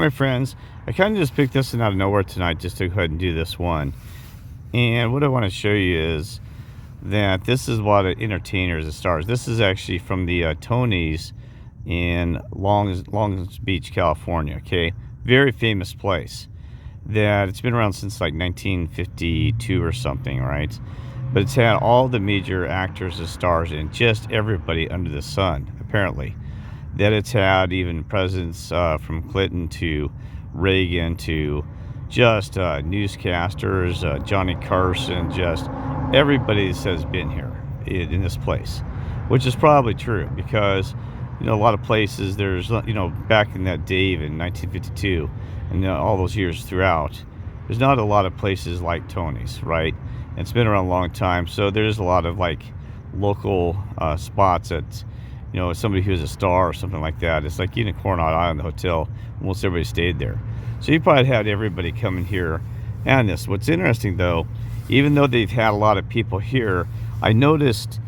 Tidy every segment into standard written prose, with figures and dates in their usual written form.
my friends. I kind of just picked this one out of nowhere tonight just to go ahead and do this one. And what I want to show you is that this is a lot of entertainers and stars. This is actually from the Tonys in Long Beach, California. Okay, very famous place. That it's been around since like 1952 or something, right? But it's had all the major actors and stars and just everybody under the sun, apparently. That it's had even presidents from Clinton to Reagan to just newscasters, Johnny Carson, just everybody has been here in this place, which is probably true because, you know, a lot of places there's, you know, back in that day in 1952 and all those years throughout, there's not a lot of places like Tony's, right? And it's been around a long time, so there's a lot of like local spots that, you know, somebody who's a star or something like that. It's like eating a Coronado Island hotel. Almost everybody stayed there. So you probably had everybody coming here and this. What's interesting though, even though they've had a lot of people here, I noticed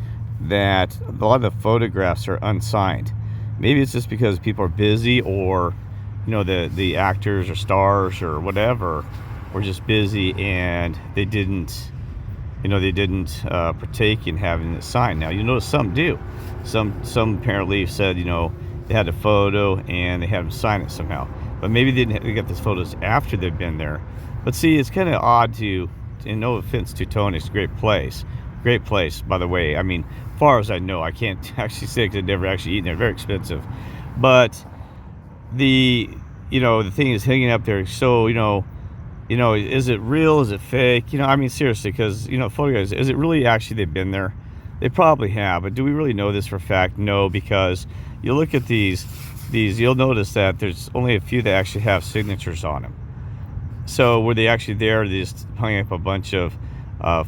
that a lot of the photographs are unsigned. Maybe it's just because people are busy, or, you know, the actors or stars or whatever were just busy and they didn't, you know, partake in having it signed. Now you notice some do. Some apparently said, you know, they had a photo and they had them sign it somehow. But maybe they got these photos after they've been there. But see, it's kind of odd to, and no offense to Tony, it's a great place. Great place, by the way. I mean, as far as I know, I can't actually say because I've never actually eaten there. Very expensive. But the thing is hanging up there. So, you know, is it real? Is it fake? You know, I mean, seriously, because, you know, photographs, is it really actually they've been there? They probably have, but do we really know this for a fact? No, because you look at these, you'll notice that there's only a few that actually have signatures on them. So were they actually there? They just hung up a bunch of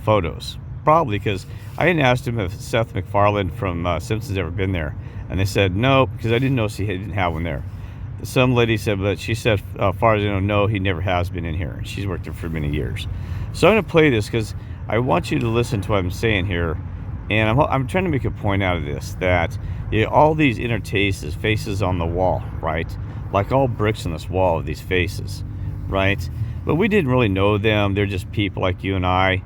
photos. Probably, because I didn't ask them if Seth MacFarlane from Simpsons ever been there, and they said no, because I didn't know he didn't have one there. Some lady said, but she said, as far as I know, no, he never has been in here. She's worked there for many years. So I'm going to play this because I want you to listen to what I'm saying here. And I'm trying to make a point out of this, that, you know, all these faces on the wall, right? Like all bricks on this wall of these faces, right? But we didn't really know them. They're just people like you and I,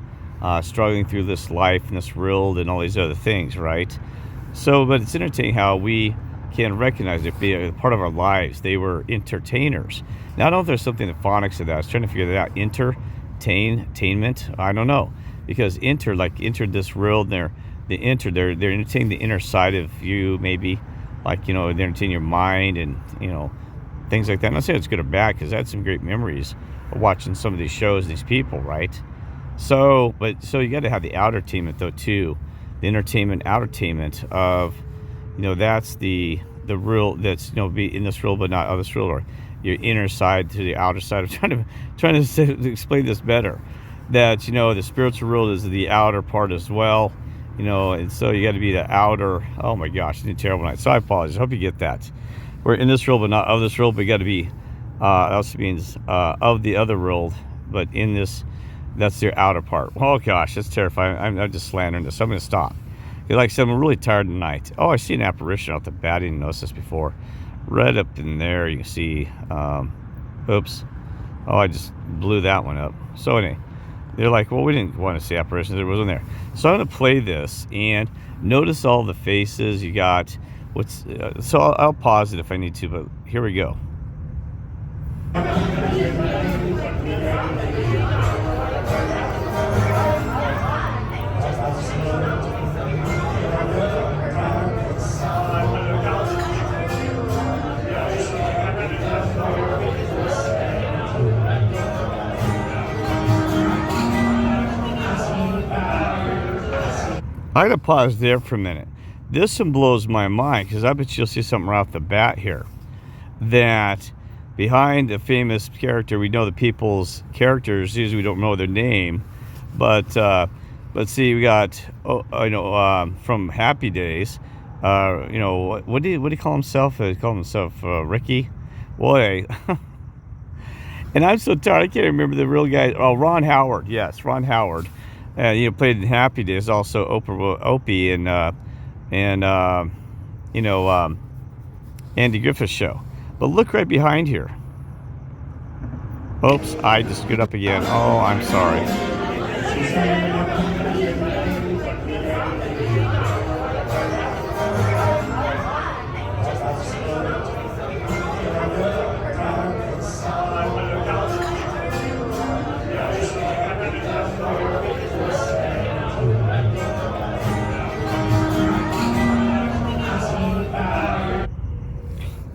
struggling through this life and this world and all these other things, right? So, but it's entertaining how we can recognize it be a part of our lives. They were entertainers. Now, I don't know if there's something in the phonics of that. I was trying to figure that out. Entertainment. I don't know, because entered this world. They're entertaining the inner side of you, maybe, like, you know, they entertain your mind and, you know, things like that. I'm not saying it's good or bad, because I had some great memories of watching some of these shows, these people, right? So you got to have the outertainment though too, the outertainment of, you know, that's the real, that's, you know, be in this world but not of this world, or your inner side to the outer side. I'm trying to explain this better. That, you know, the spiritual world is the outer part as well. You know, and so you got to be the outer. Oh my gosh, it's a terrible night. So I apologize. I hope you get that. We're in this world, but not of this world. But you got to be. Also means of the other world, but in this, that's your outer part. Oh gosh, that's terrifying. I'm just slandering this. So I'm going to stop. Like I said, I'm really tired tonight. Oh, I see an apparition out the bat. I didn't notice this before. Right up in there, you can see. Oops. Oh, I just blew that one up. So anyway. They're like, well, we didn't want to see apparitions. It wasn't there. So I'm going to play this and notice all the faces. You got what's. So I'll pause it if I need to, but here we go. I gotta pause there for a minute. This one blows my mind, because I bet you'll see something right off the bat here. That behind a famous character, we know the people's characters. Usually we don't know their name, but see, we got from Happy Days. You know, what do you call himself? He called himself Ricky. Boy. And I'm so tired. I can't remember the real guy. Oh, Ron Howard. Yes, Ron Howard. You know, played in Happy Days. Also Opie and Andy Griffith's show. But look right behind here. Oops, I just screwed up again. Oh, I'm sorry.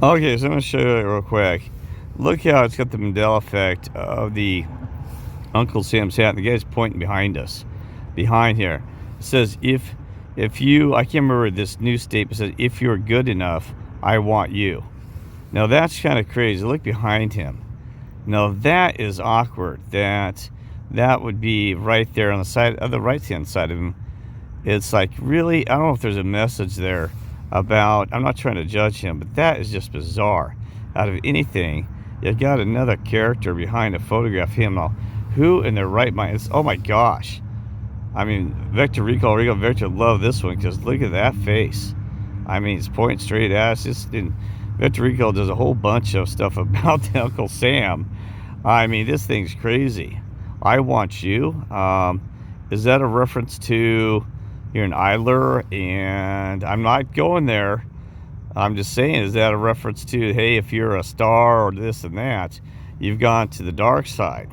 Okay, so I'm going to show you real quick. Look how it's got the Mandela Effect of the Uncle Sam's hat. And the guy's pointing behind us. Behind here. It says, if you, I can't remember this new statement, says, if you're good enough, I want you. Now that's kind of crazy. Look behind him. Now that is awkward. That would be right there on the side of the right-hand side of him. It's like, really, I don't know if there's a message there about, I'm not trying to judge him, but that is just bizarre. Out of anything, you got another character behind a photograph of him. Now, who in their right mind is, oh my gosh. I mean, Victor love this one, because look at that face. I mean, it's pointing straight at us. Victor Rico does a whole bunch of stuff about the Uncle Sam. I mean, this thing's crazy. I want you. Is that a reference to you're an idler? And I'm not going there. I'm just saying, is that a reference to, hey, if you're a star or this and that, you've gone to the dark side.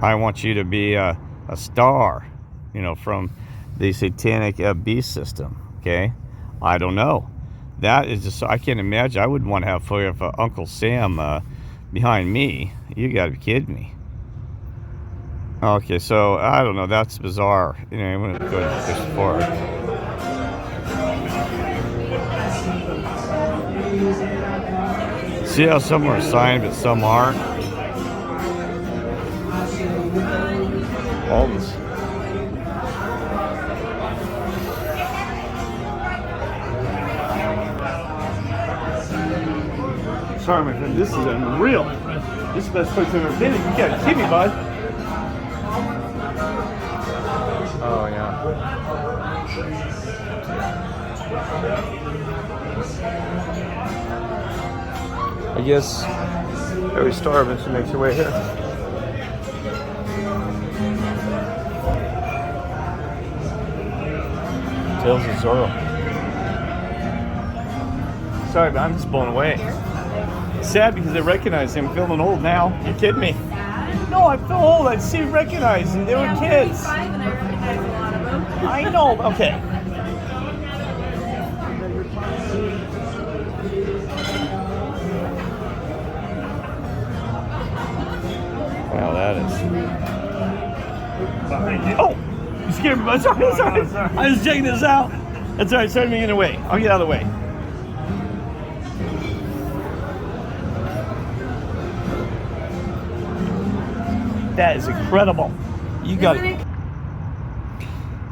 I want you to be a star, you know, from the satanic beast system. Okay, I don't know. That is just, I can't imagine. I wouldn't want to have a photo of Uncle Sam behind me. You got to be kidding me. Okay, so I don't know. That's bizarre. You know, I'm going to go ahead and push forward. See how some are signed, but some aren't. All this. Sorry, my friend. This is unreal. This is the best place I've ever been. You gotta kid me, bud. Oh yeah. I guess every star eventually makes your way here. Tales of Zorro. Sorry, but I'm just blown away. Sad because I recognize him. I'm feeling old now. You kidding me? No, I feel old. I see recognize them. They were kids. And I recognize a lot of them. I know. Okay. Wow, that is. Oh, you scared me. Sorry. I was checking this out. That's all right. Sorry, me in the way. I'll get out of the way. That is incredible. You got it.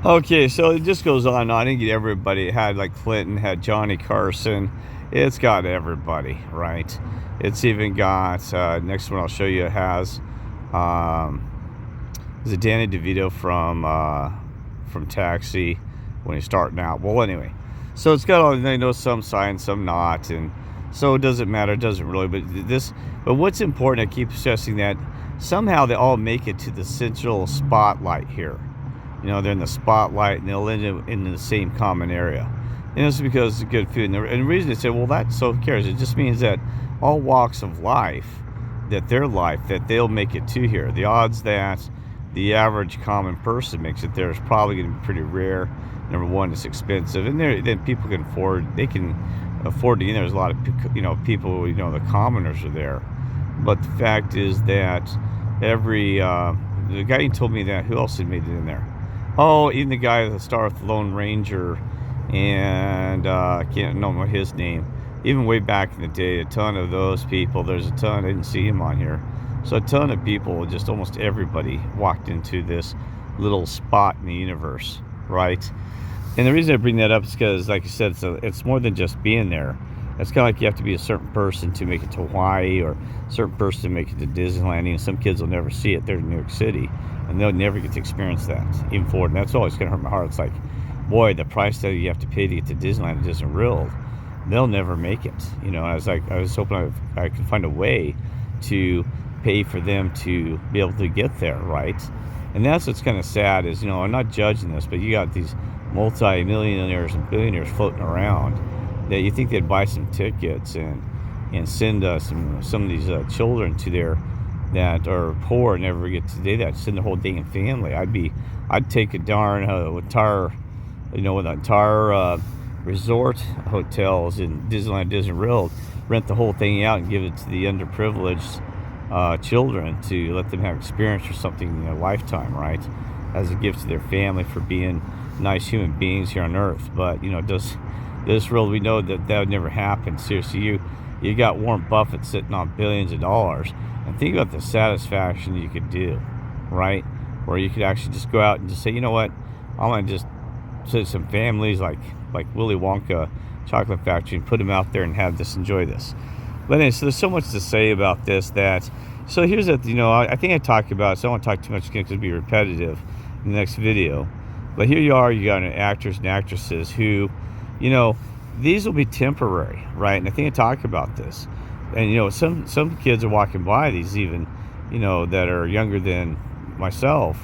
Okay, so it just goes on and on. I didn't get everybody. It had like Clinton, had Johnny Carson. It's got everybody, right? It's even got, next one I'll show you, it has, is it Danny DeVito from Taxi when he's starting out? Well, anyway, so it's got all, I know some signs, some not, and so it doesn't matter. It doesn't really, but what's important, I keep stressing that somehow they all make it to the central spotlight here. You know, they're in the spotlight and they'll end up in the same common area. And it's because it's good food. And the reason they say, well, that's so who cares? It just means that all walks of life, that their life, that they'll make it to here. The odds that the average common person makes it there is probably going to be pretty rare. Number one, it's expensive. And then people can afford, they can afford to, there's a lot of, people, the commoners are there. But the fact is that every, the guy who told me that, who else had made it in there? Oh, even the guy that started with Lone Ranger, and I can't know his name. Even way back in the day, a ton of those people, there's a ton, I didn't see him on here. So a ton of people, just almost everybody walked into this little spot in the universe, right? And the reason I bring that up is because, like I said, it's more than just being there. It's kind of like you have to be a certain person to make it to Hawaii, or a certain person to make it to Disneyland. And some kids will never see it. They're in New York City, and they'll never get to experience that, even for it. And that's always going to hurt my heart. It's like, boy, the price that you have to pay to get to Disneyland isn't real. They'll never make it. I was hoping I could find a way to pay for them to be able to get there, right? And that's what's kind of sad is, I'm not judging this, but you got these multi-millionaires and billionaires floating around that you think they'd buy some tickets and send some of these children to their that are poor and never get to do that, send the whole dang family. I'd take a darn entire resort hotels in Disneyland, Disney World, rent the whole thing out and give it to the underprivileged children to let them have experience or something in their lifetime, right? As a gift to their family for being nice human beings here on Earth. But does this world, we know that would never happen. Seriously, you got Warren Buffett sitting on billions of dollars, and think about the satisfaction you could do, right? Where you could actually just go out and just say, you know what, I'm gonna just sit some families like Willy Wonka Chocolate Factory and put them out there and have this, enjoy this. But anyway, so there's so much to say about this so here's that, I think I talked about it, so I don't want to talk too much again because it'll be repetitive in the next video. But here you are, you got actors and actresses who, these will be temporary, right? And I think I talked about this. And, some kids are walking by these even, that are younger than myself,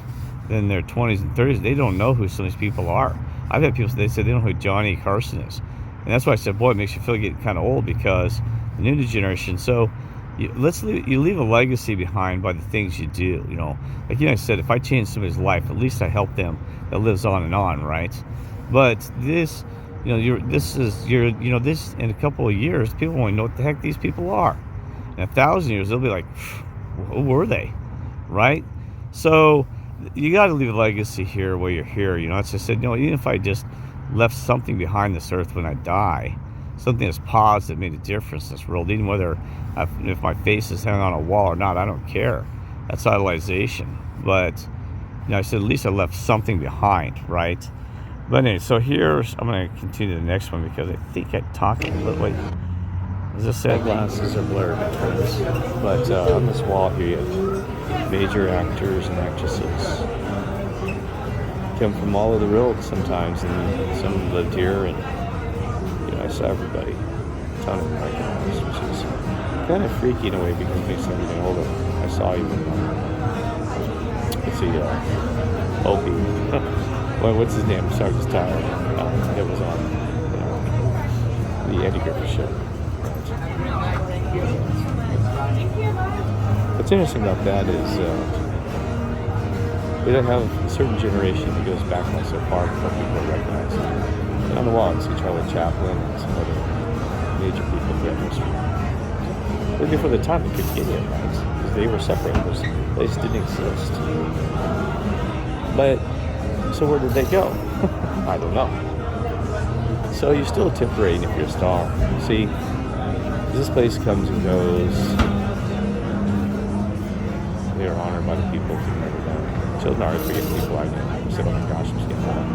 in their 20s and 30s. They don't know who some of these people are. I've had people, they say they don't know who Johnny Carson is. And that's why I said, boy, it makes you feel getting kind of old, because the new generation. So you leave a legacy behind by the things you do. Like I said, if I change somebody's life, at least I help them. That lives on and on, right? But this, this in a couple of years, people won't know what the heck these people are. In 1,000 years, they'll be like, who were they, right? So you got to leave a legacy here while you're here. As I said, even if I just left something behind this earth when I die, something that's positive, made a difference in this world, even whether if my face is hanging on a wall or not, I don't care. That's idolization. But I said, at least I left something behind, right? But anyway, so I'm going to continue to the next one, because I think I talked a little bit. As I said, glasses are blurred, friends. But on this wall here, you have major actors and actresses. Come from all over the world sometimes, and some lived here, and I saw everybody. A ton of them recognized, which is kind of freaky in a way, because it makes them getting older. I saw even Opie. What's his name? Sorry, just tired. It was on the Eddie Griffith show. What's interesting about that is we don't have a certain generation that goes back not so far before people recognize it. And on the wall, you see Charlie Chaplin and some other major people throughout history. But before the time they could get here, right? Because they were separated. Those places didn't exist. But so where did they go? I don't know. So you're still temporary if you're a star. See, this place comes and goes. They are honored by the people who remember them. Children are forgetting people I know. Said, oh my gosh, I'm just getting old.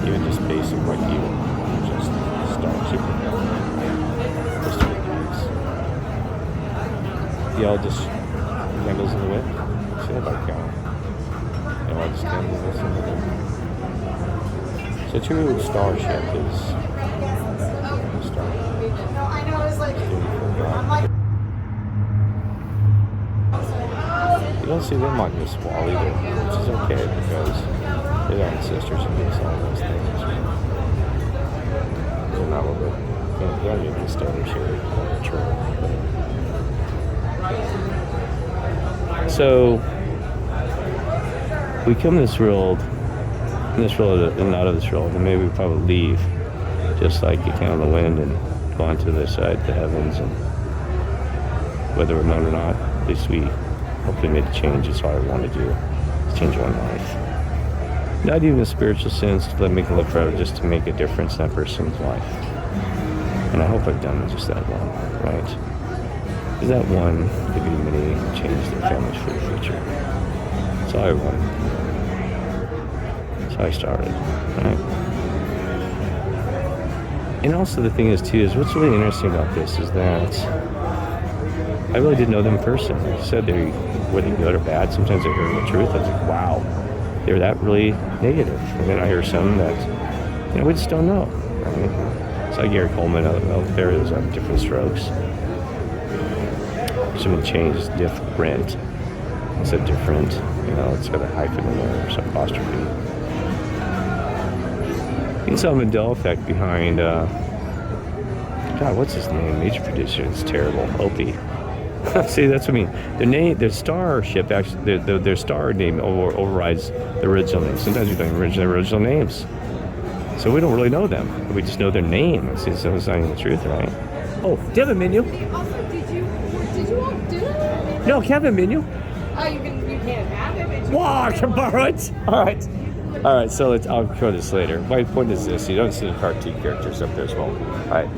Even just basic like you, just star super. Just y'all just candles in the wind. See that by count. I just can't do this in the day. So a true starship is a star. You don't see them on this wall either, which is okay, because they're ancestors and do all those things. They're not a little bit, they're not even established here. So we come to this world, and out of this world, and maybe we probably leave, just like you can on the wind, and go on to the other side, the heavens, and whether we're known or not, at least we hopefully made a change. It's all I want to do, is change one life. Not even a spiritual sense, to make it look forever, just to make a difference in that person's life. And I hope I've done just that one, right? Because that one could be many, and change their families for the future. That's all I wanted. I started, right? And also the thing is too, is what's really interesting about this is that I really didn't know them in person. Like I said, were they good or bad? Sometimes I heard the truth. I was like, wow, they were that really negative. And then I hear some that, we just don't know, right? It's like Gary Coleman out there, there's different strokes. Some change is different. It's a different, you know, it's got a hyphen in there, or some apostrophe. You can tell Mandela Effect behind, God, what's his name? Major producer. It's terrible. Opie. See, that's what I mean. Their name, their starship, actually, their star name overrides the original name. Sometimes we don't even original original names. So we don't really know them. We just know their name. See, so it's not even the truth, right? Oh, do you have a menu? Also, did you want dinner? No, can I have a menu? Oh, you can't have it. Wow, I can borrow it. All right. So I'll show this later. My point is this: you don't see the cartoon characters up there as well. All right.